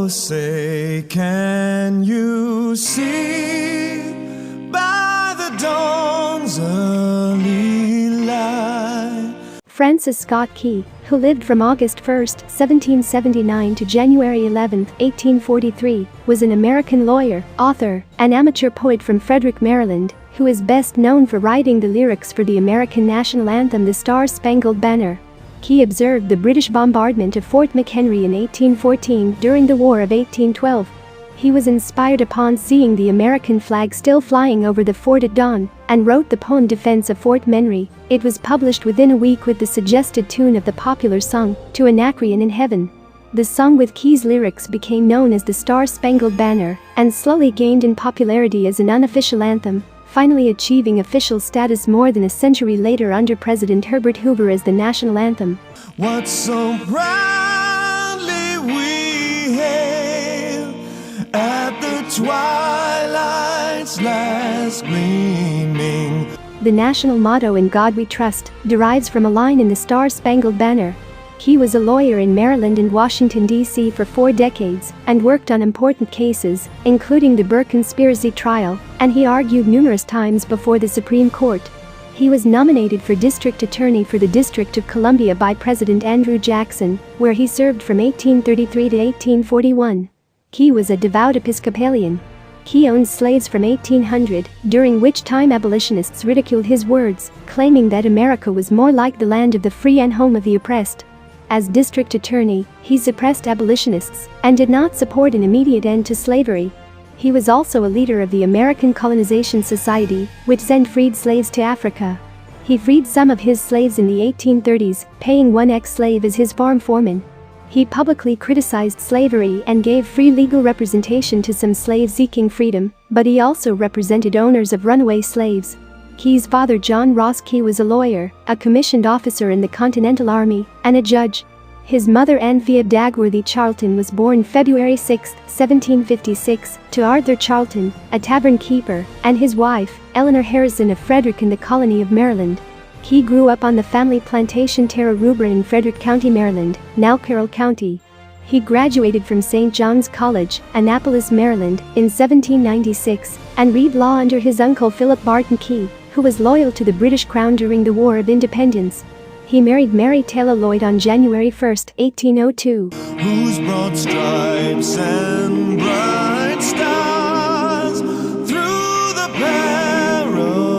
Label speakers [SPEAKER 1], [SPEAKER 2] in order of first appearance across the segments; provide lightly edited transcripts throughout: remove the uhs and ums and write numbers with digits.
[SPEAKER 1] say, can you see by the dawn's early light?
[SPEAKER 2] Francis Scott Key, who lived from August 1, 1779 to January 11, 1843, was an American lawyer, author, and amateur poet from Frederick, Maryland, who is best known for writing the lyrics for the American national anthem, the Star-Spangled Banner. Key observed the British bombardment of Fort McHenry in 1814 during the War of 1812. He was inspired upon seeing the American flag still flying over the fort at dawn, and wrote the poem Defense of Fort McHenry. It was published within a week with the suggested tune of the popular song, To Anacreon in Heaven. The song with Key's lyrics became known as the Star-Spangled Banner, and slowly gained in popularity as an unofficial anthem, finally achieving official status more than a century later under President Herbert Hoover as the national anthem.
[SPEAKER 1] What so proudly we hail at the twilight's last gleaming.
[SPEAKER 2] The national motto, "In God We Trust," derives from a line in the Star-Spangled Banner. Key was a lawyer in Maryland and Washington, D.C. for 4 decades and worked on important cases, including the Burr conspiracy trial, and he argued numerous times before the Supreme Court. He was nominated for district attorney for the District of Columbia by President Andrew Jackson, where he served from 1833 to 1841. Key was a devout Episcopalian. Key owned slaves from 1800, during which time abolitionists ridiculed his words, claiming that America was more like the land of the free and home of the oppressed. As district attorney, he suppressed abolitionists and did not support an immediate end to slavery. He was also a leader of the American Colonization Society, which sent freed slaves to Africa. He freed some of his slaves in the 1830s, paying one ex-slave as his farm foreman. He publicly criticized slavery and gave free legal representation to some slaves seeking freedom, but he also represented owners of runaway slaves. Key's father, John Ross Key, was a lawyer, a commissioned officer in the Continental Army, and a judge. His mother, Anthea Dagworthy Charlton, was born February 6, 1756, to Arthur Charlton, a tavern keeper, and his wife, Eleanor Harrison of Frederick in the colony of Maryland. Key grew up on the family plantation Terra Rubra in Frederick County, Maryland, now Carroll County. He graduated from St. John's College, Annapolis, Maryland, in 1796, and read law under his uncle Philip Barton Key, who was loyal to the British Crown during the War of Independence. He married Mary Taylor Lloyd on January 1, 1802.
[SPEAKER 1] Whose broad stripes and bright stars through the perilous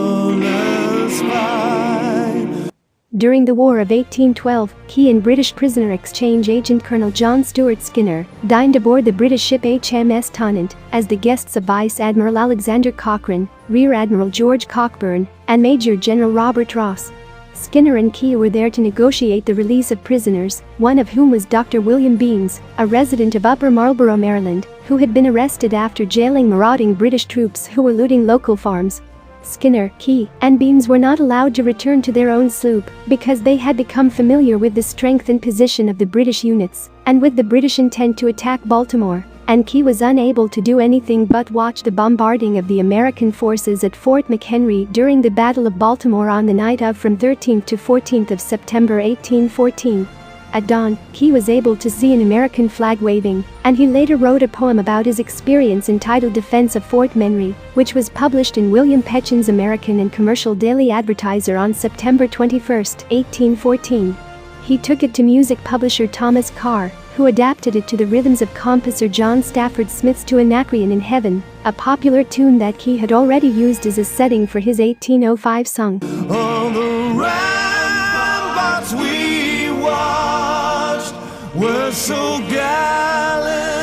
[SPEAKER 1] fight.
[SPEAKER 2] During the War of 1812, Key and British prisoner exchange agent Colonel John Stuart Skinner dined aboard the British ship HMS Tonnant as the guests of Vice Admiral Alexander Cochrane, Rear Admiral George Cockburn, and Major General Robert Ross. Skinner and Key were there to negotiate the release of prisoners, one of whom was Dr. William Beans, a resident of Upper Marlborough, Maryland, who had been arrested after jailing marauding British troops who were looting local farms. Skinner, Key, and Beans were not allowed to return to their own sloop because they had become familiar with the strength and position of the British units and with the British intent to attack Baltimore, and Key was unable to do anything but watch the bombarding of the American forces at Fort McHenry during the Battle of Baltimore on the night of from 13th to 14th of September 1814. At dawn, Key was able to see an American flag waving, and he later wrote a poem about his experience entitled Defense of Fort McHenry, which was published in William Petchen's American and Commercial Daily Advertiser on September 21, 1814. He took it to music publisher Thomas Carr, who adapted it to the rhythms of composer John Stafford Smith's To Anacreon in Heaven, a popular tune that Key had already used as a setting for his 1805 song.
[SPEAKER 1] On the ramparts we watched were so gallantly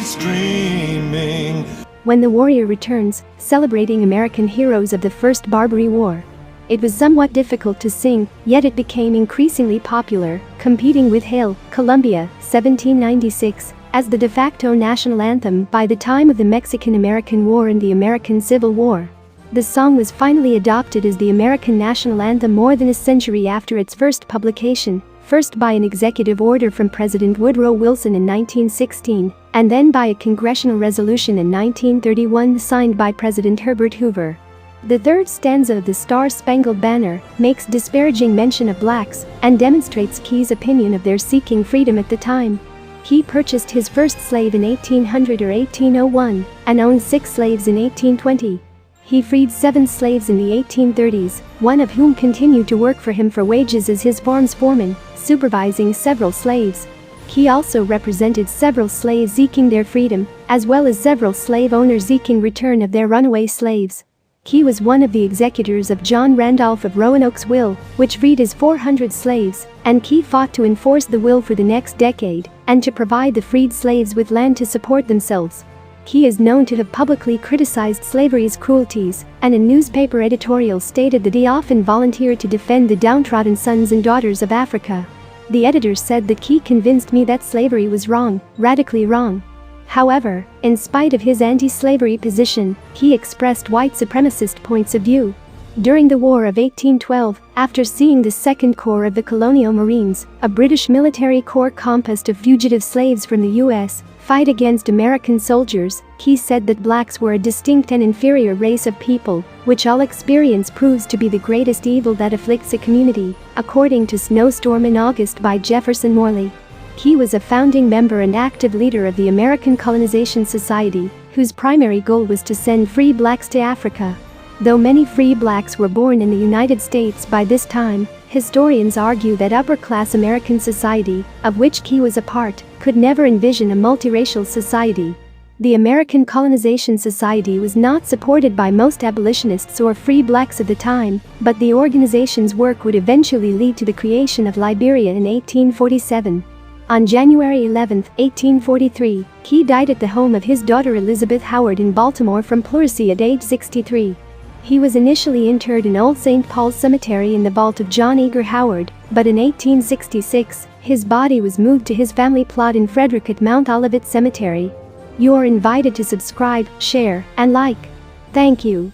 [SPEAKER 1] streaming.
[SPEAKER 2] When the warrior returns, celebrating American heroes of the First Barbary War. It was somewhat difficult to sing, yet it became increasingly popular, competing with Hail, Columbia, 1796, as the de facto national anthem by the time of the Mexican-American War and the American Civil War. The song was finally adopted as the American national anthem more than a century after its first publication, first by an executive order from President Woodrow Wilson in 1916, and then by a congressional resolution in 1931 signed by President Herbert Hoover. The third stanza of the Star-Spangled Banner makes disparaging mention of blacks and demonstrates Key's opinion of their seeking freedom at the time. He purchased his first slave in 1800 or 1801 and owned 6 slaves in 1820. He freed 7 slaves in the 1830s, one of whom continued to work for him for wages as his farm's foreman, supervising several slaves. He also represented several slaves seeking their freedom, as well as several slave owners seeking return of their runaway slaves. He was one of the executors of John Randolph of Roanoke's will, which freed his 400 slaves, and Key fought to enforce the will for the next decade and to provide the freed slaves with land to support themselves. He is known to have publicly criticized slavery's cruelties, and in newspaper editorials stated that he often volunteered to defend the downtrodden sons and daughters of Africa. The editor said that Key convinced me that slavery was wrong, radically wrong. However, in spite of his anti-slavery position, he expressed white supremacist points of view. During the War of 1812, after seeing the Second Corps of the Colonial Marines, a British military corps composed of fugitive slaves from the U.S., fight against American soldiers, he said that blacks were a distinct and inferior race of people, which all experience proves to be the greatest evil that afflicts a community, according to Snowstorm in August by Jefferson Morley. He was a founding member and active leader of the American Colonization Society, whose primary goal was to send free blacks to Africa. Though many free blacks were born in the United States by this time, historians argue that upper-class American society, of which Key was a part, could never envision a multiracial society. The American Colonization Society was not supported by most abolitionists or free blacks at the time, but the organization's work would eventually lead to the creation of Liberia in 1847. On January 11, 1843, Key died at the home of his daughter Elizabeth Howard in Baltimore from pleurisy at age 63. He was initially interred in Old St. Paul's Cemetery in the vault of John Eager Howard, but in 1866, his body was moved to his family plot in Frederick at Mount Olivet Cemetery. You are invited to subscribe, share, and like. Thank you.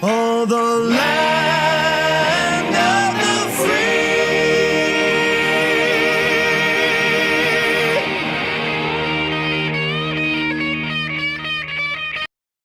[SPEAKER 1] All the land